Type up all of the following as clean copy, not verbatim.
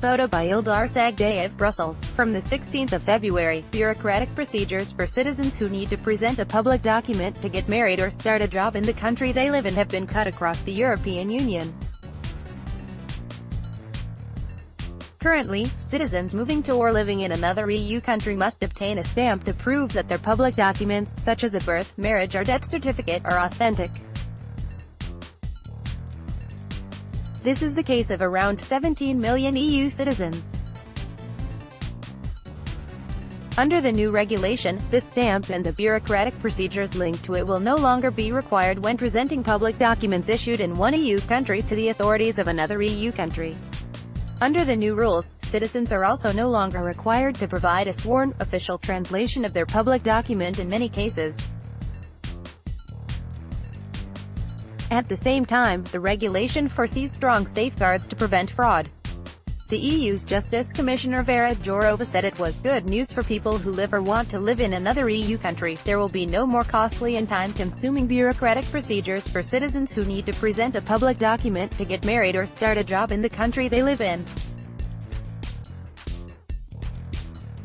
Photo by Ildar Sagdejev, Brussels. From the 16th of February, bureaucratic procedures for citizens who need to present a public document to get married or start a job in the country they live in have been cut across the European Union. Currently, citizens moving to or living in another EU country must obtain a stamp to prove that their public documents, such as a birth, marriage or death certificate, are authentic. This is the case of around 17 million EU citizens. Under the new regulation, this stamp and the bureaucratic procedures linked to it will no longer be required when presenting public documents issued in one EU country to the authorities of another EU country. Under the new rules, citizens are also no longer required to provide a sworn, official translation of their public document in many cases. At the same time, the regulation foresees strong safeguards to prevent fraud. The EU's Justice Commissioner Vera Jourova said it was good news for people who live or want to live in another EU country. There will be no more costly and time-consuming bureaucratic procedures for citizens who need to present a public document to get married or start a job in the country they live in.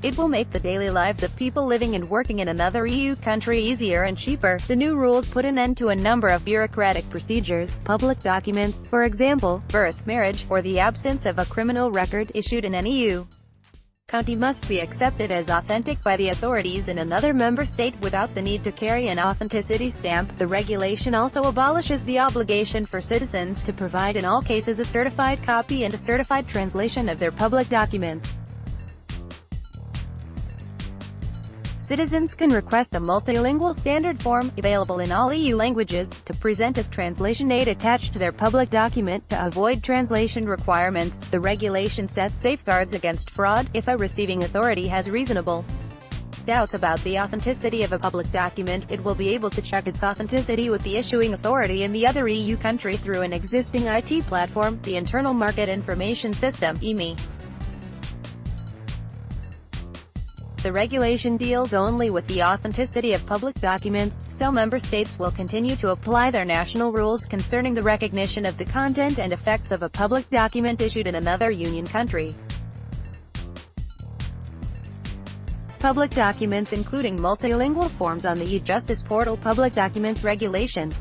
It will make the daily lives of people living and working in another EU country easier and cheaper. The new rules put an end to a number of bureaucratic procedures. Public documents, for example, birth, marriage, or the absence of a criminal record, issued in an EU country must be accepted as authentic by the authorities in another member state without the need to carry an authenticity stamp. The regulation also abolishes the obligation for citizens to provide in all cases a certified copy and a certified translation of their public documents. Citizens can request a multilingual standard form, available in all EU languages, to present as translation aid attached to their public document. To avoid translation requirements, the regulation sets safeguards against fraud. If a receiving authority has reasonable doubts about the authenticity of a public document, it will be able to check its authenticity with the issuing authority in the other EU country through an existing IT platform, the Internal Market Information System (IMI). The regulation deals only with the authenticity of public documents, so member states will continue to apply their national rules concerning the recognition of the content and effects of a public document issued in another union country. Public documents including multilingual forms on the e-Justice portal. Public Documents Regulation.